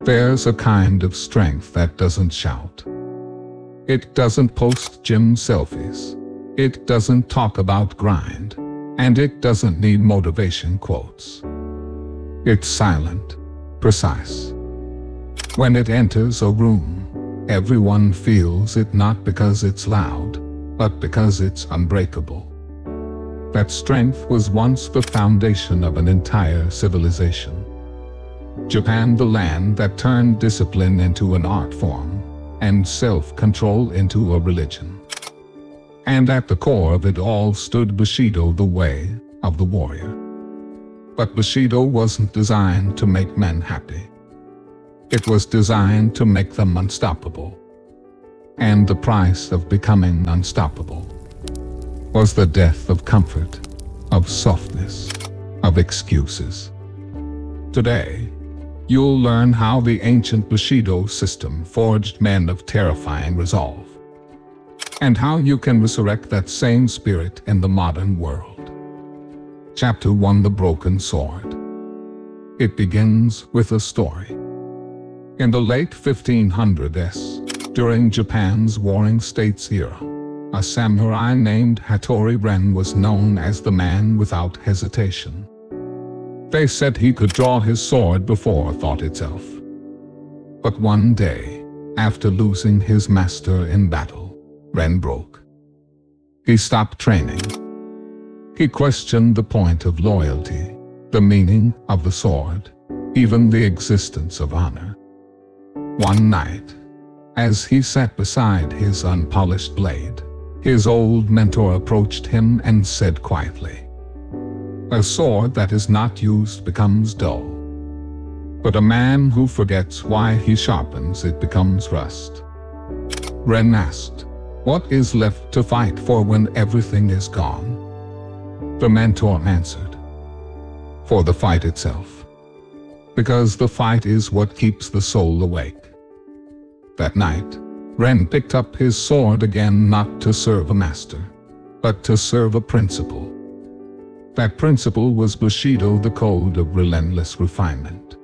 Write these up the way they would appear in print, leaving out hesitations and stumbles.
There's a kind of strength that doesn't shout. It doesn't post gym selfies. It doesn't talk about grind. And it doesn't need motivation quotes. It's silent, precise. When it enters a room, everyone feels it not because it's loud, but because it's unbreakable. That strength was once the foundation of an entire civilization. Japan, the land that turned discipline into an art form, and self-control into a religion. And at the core of it all stood Bushido, the way of the warrior. But Bushido wasn't designed to make men happy. It was designed to make them unstoppable. And the price of becoming unstoppable was the death of comfort, of softness, of excuses. Today, you'll learn how the ancient Bushido system forged men of terrifying resolve, and how you can resurrect that same spirit in the modern world. Chapter 1: The Broken Sword. It begins with a story. In the late 1500s, during Japan's Warring States era, a samurai named Hattori Ren was known as the man without hesitation. They said he could draw his sword before thought itself. But one day, after losing his master in battle, Ren broke. He stopped training. He questioned the point of loyalty, the meaning of the sword, even the existence of honor. One night, as he sat beside his unpolished blade, his old mentor approached him and said quietly, "A sword that is not used becomes dull. But a man who forgets why he sharpens it becomes rust." Ren asked, "What is left to fight for when everything is gone?" The mentor answered, "For the fight itself. Because the fight is what keeps the soul awake." That night, Ren picked up his sword again, not to serve a master, but to serve a principle. That principle was Bushido, the code of relentless refinement.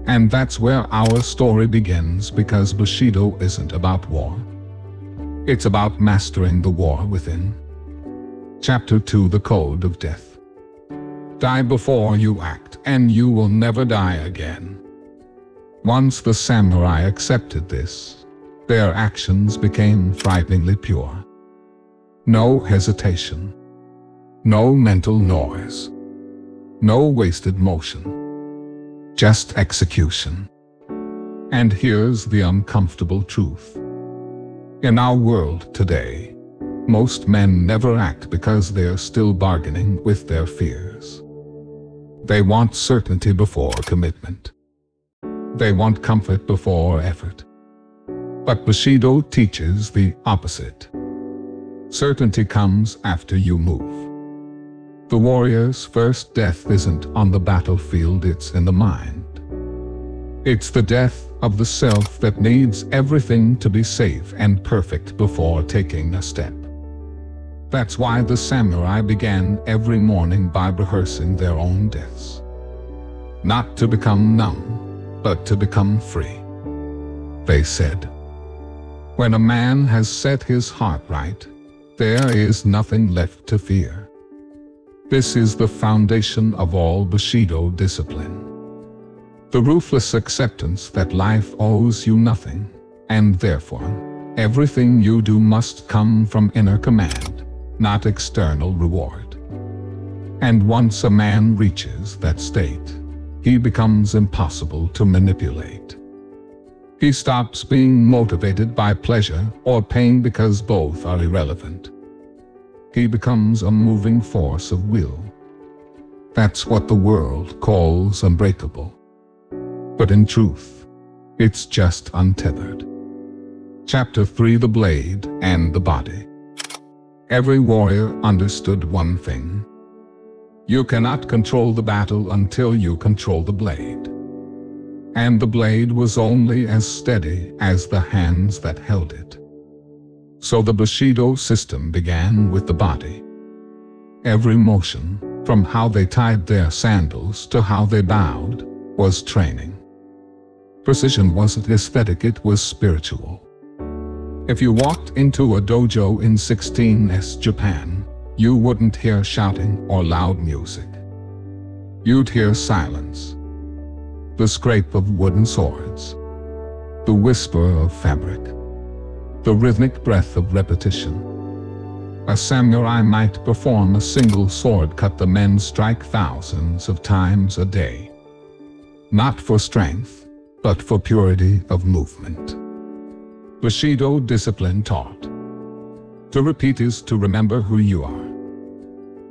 And that's where our story begins, because Bushido isn't about war. It's about mastering the war within. Chapter 2: The Code of Death. Die before you act, and you will never die again. Once the samurai accepted this, their actions became frighteningly pure. No hesitation. No mental noise. No wasted motion. Just execution. And here's the uncomfortable truth. In our world today, most men never act because they're still bargaining with their fears. They want certainty before commitment. They want comfort before effort. But Bushido teaches the opposite. Certainty comes after you move. The warrior's first death isn't on the battlefield, it's in the mind. It's the death of the self that needs everything to be safe and perfect before taking a step. That's why the samurai began every morning by rehearsing their own deaths. Not to become numb, but to become free. They said, "When a man has set his heart right, there is nothing left to fear." This is the foundation of all Bushido discipline. The ruthless acceptance that life owes you nothing, and therefore, everything you do must come from inner command, not external reward. And once a man reaches that state, he becomes impossible to manipulate. He stops being motivated by pleasure or pain because both are irrelevant. He becomes a moving force of will. That's what the world calls unbreakable. But in truth, it's just untethered. Chapter 3: The Blade and the Body. Every warrior understood one thing. You cannot control the battle until you control the blade. And the blade was only as steady as the hands that held it. So the Bushido system began with the body. Every motion, from how they tied their sandals to how they bowed, was training. Precision wasn't aesthetic, it was spiritual. If you walked into a dojo in 16s Japan, you wouldn't hear shouting or loud music. You'd hear silence. The scrape of wooden swords. The whisper of fabric. The rhythmic breath of repetition. A samurai might perform a single sword cut the men strike thousands of times a day. Not for strength, but for purity of movement. Bushido discipline taught. To repeat is to remember who you are.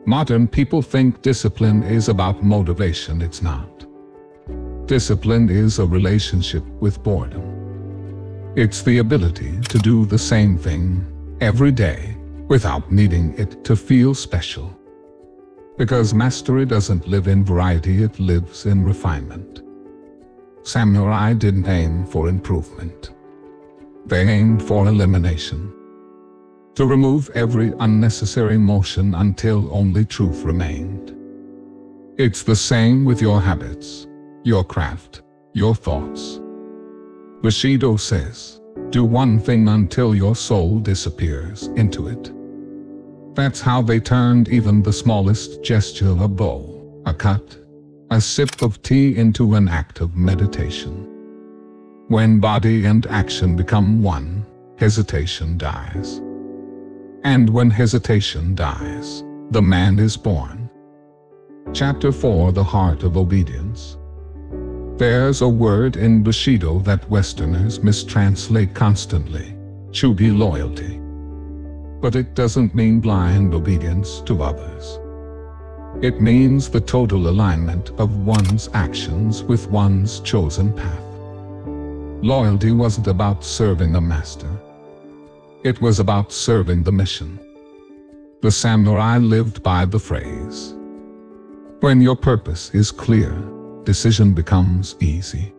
Modern people think discipline is about motivation. It's not. Discipline is a relationship with boredom. It's the ability to do the same thing every day without needing it to feel special. Because mastery doesn't live in variety, it lives in refinement. Samurai didn't aim for improvement. They aimed for elimination. To remove every unnecessary motion until only truth remained. It's the same with your habits, your craft, your thoughts. Bushido says, do one thing until your soul disappears into it. That's how they turned even the smallest gesture, a bow, a cut, a sip of tea, into an act of meditation. When body and action become one, hesitation dies. And when hesitation dies, the man is born. Chapter 4: The Heart of Obedience. There's a word in Bushido that Westerners mistranslate constantly: chugi, loyalty. But it doesn't mean blind obedience to others. It means the total alignment of one's actions with one's chosen path. Loyalty wasn't about serving a master. It was about serving the mission. The samurai lived by the phrase, when your purpose is clear, decision becomes easy.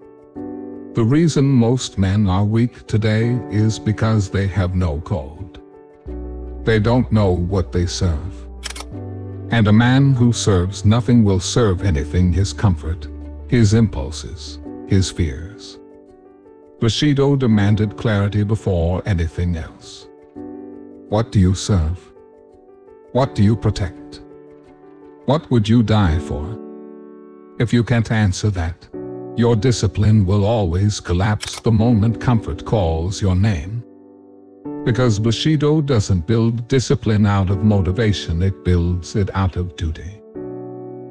The reason most men are weak today is because they have no code. They don't know what they serve. And a man who serves nothing will serve anything: his comfort, his impulses, his fears. Bushido demanded clarity before anything else. What do you serve? What do you protect? What would you die for? If you can't answer that, your discipline will always collapse the moment comfort calls your name. Because Bushido doesn't build discipline out of motivation, it builds it out of duty.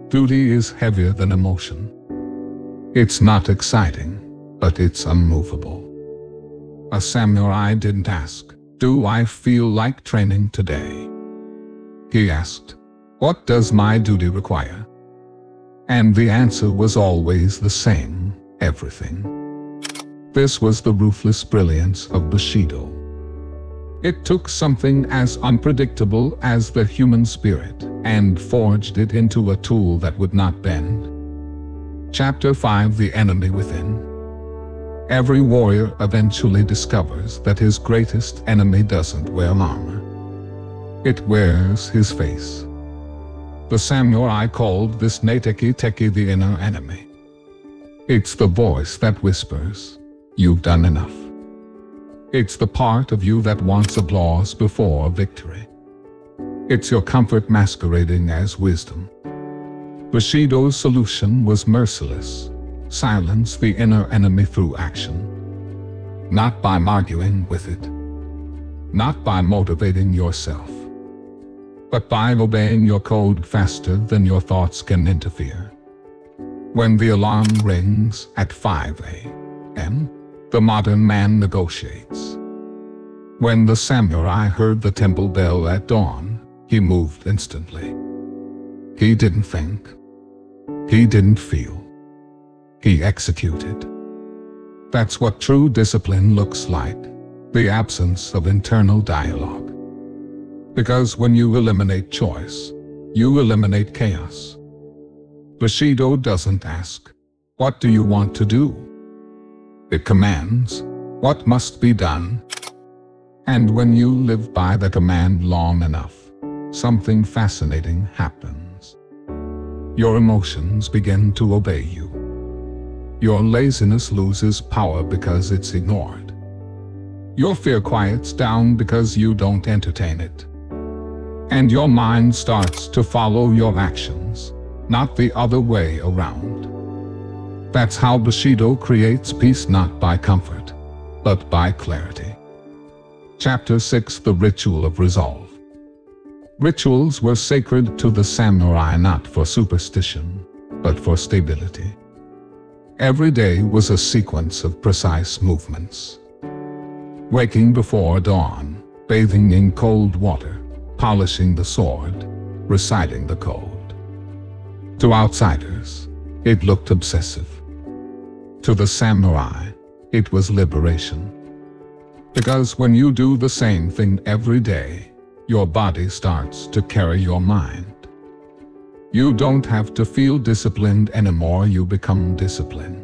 Duty is heavier than emotion. It's not exciting, but it's unmovable. A samurai didn't ask, do I feel like training today? He asked, what does my duty require? And the answer was always the same: everything. This was the ruthless brilliance of Bushido. It took something as unpredictable as the human spirit and forged it into a tool that would not bend. Chapter 5: The Enemy Within. Every warrior eventually discovers that his greatest enemy doesn't wear armor. It wears his face. The samurai called this Naiteki Teki, the inner enemy. It's the voice that whispers, you've done enough. It's the part of you that wants applause before victory. It's your comfort masquerading as wisdom. Bushido's solution was merciless. Silence the inner enemy through action. Not by arguing with it. Not by motivating yourself. But by obeying your code faster than your thoughts can interfere. When the alarm rings at 5 a.m., the modern man negotiates. When the samurai heard the temple bell at dawn, he moved instantly. He didn't think. He didn't feel. He executed. That's what true discipline looks like: the absence of internal dialogue. Because when you eliminate choice, you eliminate chaos. Bushido doesn't ask, what do you want to do? It commands, what must be done? And when you live by the command long enough, something fascinating happens. Your emotions begin to obey you. Your laziness loses power because it's ignored. Your fear quiets down because you don't entertain it. And your mind starts to follow your actions, not the other way around. That's how Bushido creates peace, not by comfort, but by clarity. Chapter 6: The Ritual of Resolve. Rituals were sacred to the samurai, not for superstition, but for stability. Every day was a sequence of precise movements. Waking before dawn, bathing in cold water, polishing the sword, reciting the code. To outsiders, it looked obsessive. To the samurai, it was liberation. Because when you do the same thing every day, your body starts to carry your mind. You don't have to feel disciplined anymore, you become disciplined.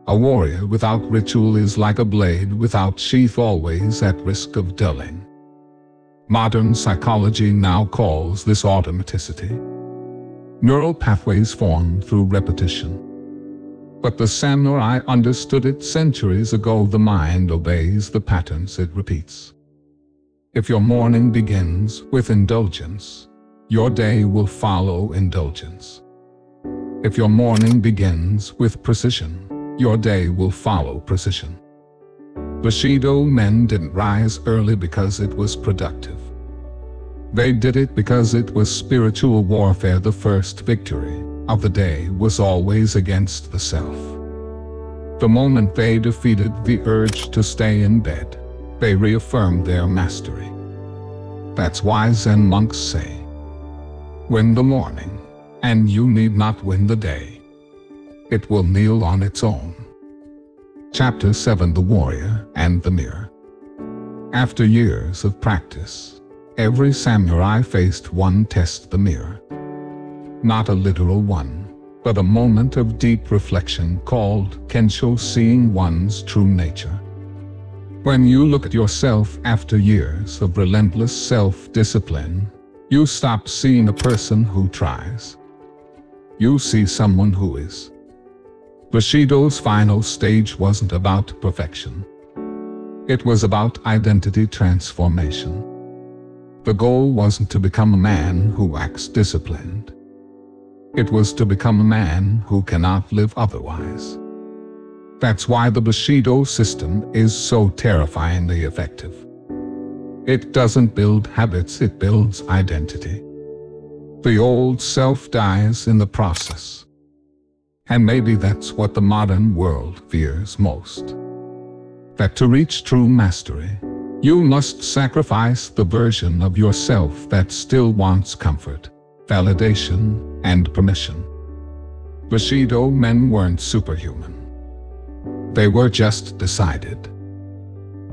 A warrior without ritual is like a blade without sheath, always at risk of dulling. Modern psychology now calls this automaticity. Neural pathways form through repetition. But the samurai understood it centuries ago. The mind obeys the patterns it repeats. If your morning begins with indulgence, your day will follow indulgence. If your morning begins with precision, your day will follow precision. Bushido men didn't rise early because it was productive. They did it because it was spiritual warfare. The first victory of the day was always against the self. The moment they defeated the urge to stay in bed, they reaffirmed their mastery. That's why Zen monks say, "Win the morning, and you need not win the day. It will kneel on its own." Chapter 7: The Warrior and the Mirror. After years of practice, every samurai faced one test: the mirror. Not a literal one, but a moment of deep reflection called Kensho, seeing one's true nature. When you look at yourself after years of relentless self-discipline, you stop seeing a person who tries. You see someone who is. Bushido's final stage wasn't about perfection. It was about identity transformation. The goal wasn't to become a man who acts disciplined. It was to become a man who cannot live otherwise. That's why the Bushido system is so terrifyingly effective. It doesn't build habits, it builds identity. The old self dies in the process. And maybe that's what the modern world fears most. That to reach true mastery, you must sacrifice the version of yourself that still wants comfort, validation, and permission. Bushido men weren't superhuman. They were just decided.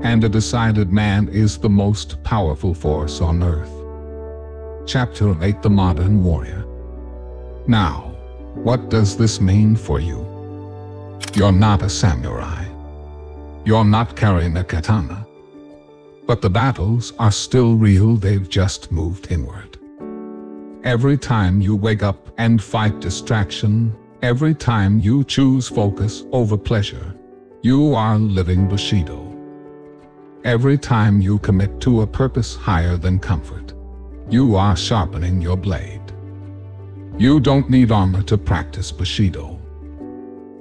And a decided man is the most powerful force on earth. Chapter 8: The Modern Warrior. Now, what does this mean for you? You're not a samurai. You're not carrying a katana. But the battles are still real, they've just moved inward. Every time you wake up and fight distraction, every time you choose focus over pleasure, you are living Bushido. Every time you commit to a purpose higher than comfort, you are sharpening your blade. You don't need armor to practice Bushido.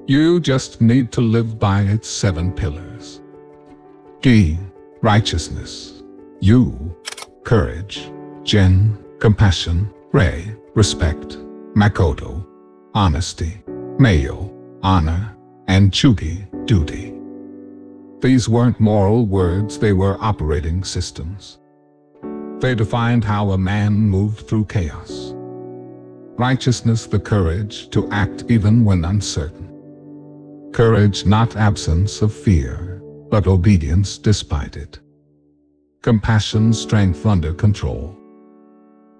You just need to live by its 7 pillars. Gi, righteousness. Yu, courage. Jin, compassion. Rei, respect. Makoto, honesty. Meiyo, honor. And Chugi, duty. These weren't moral words, they were operating systems. They defined how a man moved through chaos. Righteousness, the courage to act even when uncertain. Courage, not absence of fear, but obedience despite it. Compassion, strength under control.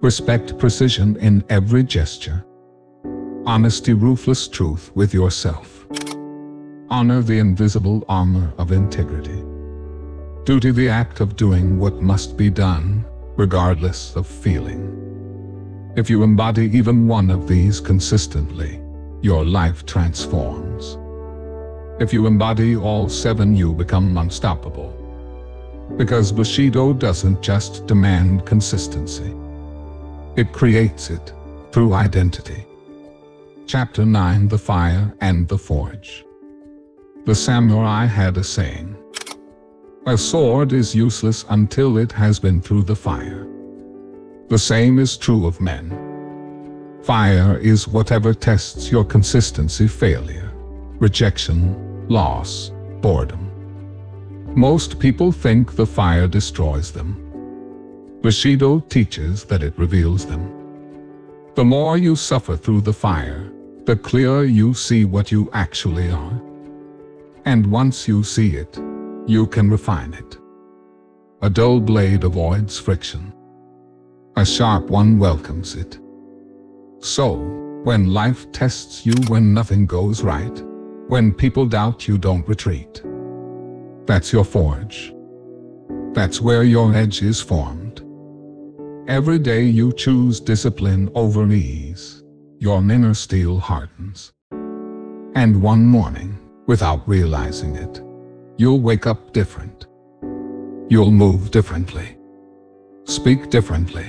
Respect, precision in every gesture. Honesty, ruthless truth with yourself. Honor, the invisible armor of integrity. Duty, the act of doing what must be done, regardless of feeling. If you embody even one of these consistently, your life transforms. If you embody all 7, you become unstoppable. Because Bushido doesn't just demand consistency. It creates it through identity. Chapter 9: The Fire and the Forge. The samurai had a saying: "A sword is useless until it has been through the fire." The same is true of men. Fire is whatever tests your consistency: failure, rejection, loss, boredom. Most people think the fire destroys them. Bushido teaches that it reveals them. The more you suffer through the fire, the clearer you see what you actually are. And once you see it, you can refine it. A dull blade avoids friction. A sharp one welcomes it. So, when life tests you, when nothing goes right, when people doubt you, don't retreat. That's your forge. That's where your edge is formed. Every day you choose discipline over ease, your inner steel hardens. And one morning, without realizing it, you'll wake up different. You'll move differently. Speak differently.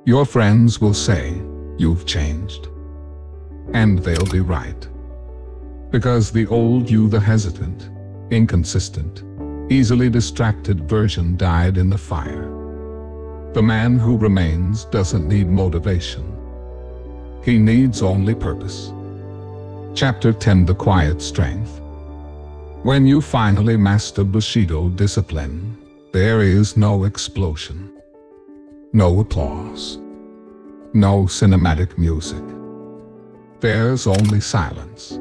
Your friends will say, "You've changed." And they'll be right. Because the old you, the hesitant, inconsistent, easily distracted version, died in the fire. The man who remains doesn't need motivation. He needs only purpose. Chapter 10: The Quiet Strength. When you finally master Bushido discipline, there is no explosion. No applause. No cinematic music. There's only silence.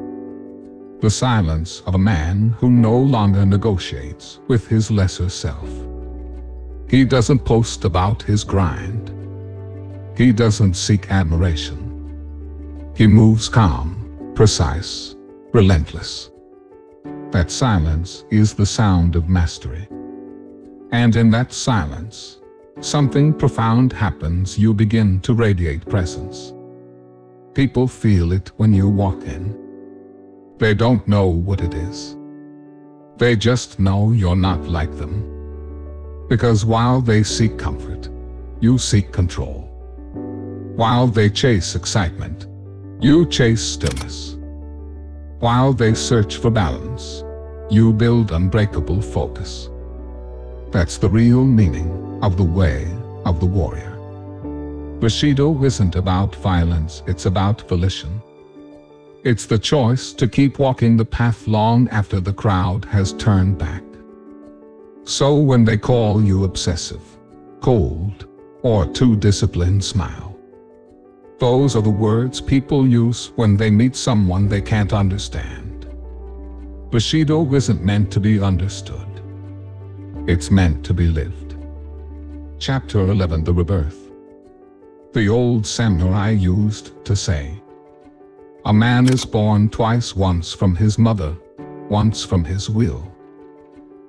The silence of a man who no longer negotiates with his lesser self. He doesn't post about his grind. He doesn't seek admiration. He moves calm, precise, relentless. That silence is the sound of mastery. And in that silence, something profound happens. You begin to radiate presence. People feel it when you walk in. They don't know what it is. They just know you're not like them. Because while they seek comfort, you seek control. While they chase excitement, you chase stillness. While they search for balance, you build unbreakable focus. That's the real meaning of the way of the warrior. Bushido isn't about violence, it's about volition. It's the choice to keep walking the path long after the crowd has turned back. So when they call you obsessive, cold, or too disciplined, smile. Those are the words people use when they meet someone they can't understand. Bushido isn't meant to be understood. It's meant to be lived. Chapter 11: The Rebirth. The old samurai used to say, "A man is born twice, once from his mother, once from his will.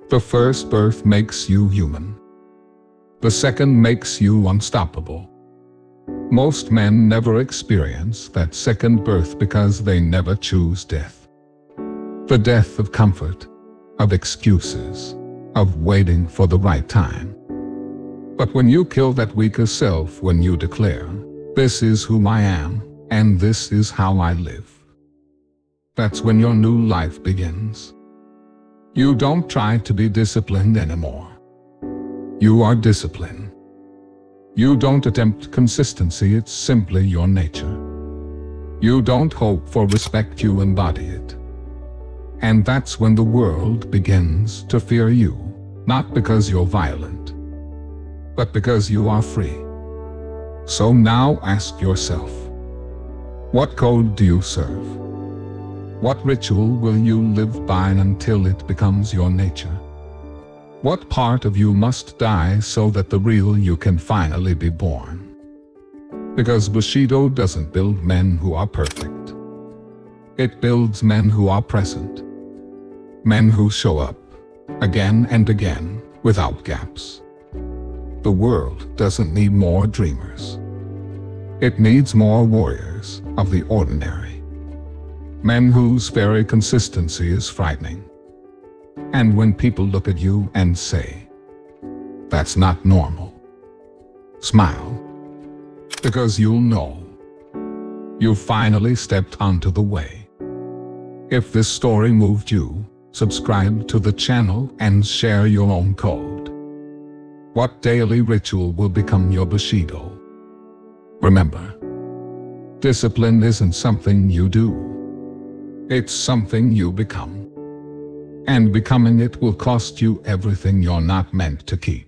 The first birth makes you human. The second makes you unstoppable." Most men never experience that second birth because they never choose death. The death of comfort, of excuses, of waiting for the right time. But when you kill that weaker self, when you declare, "This is who I am, and this is how I live," that's when your new life begins. You don't try to be disciplined anymore. You are discipline. You don't attempt consistency, it's simply your nature. You don't hope for respect, you embody it. And that's when the world begins to fear you, not because you're violent, but because you are free. So now ask yourself, what code do you serve? What ritual will you live by until it becomes your nature? What part of you must die so that the real you can finally be born? Because Bushido doesn't build men who are perfect. It builds men who are present. Men who show up, again and again, without gaps. The world doesn't need more dreamers. It needs more warriors of the ordinary. Men whose very consistency is frightening. And when people look at you and say, "That's not normal," smile. Because you'll know. You finally stepped onto the way. If this story moved you, subscribe to the channel and share your own code. What daily ritual will become your Bushido? Remember, discipline isn't something you do. It's something you become. And becoming it will cost you everything you're not meant to keep.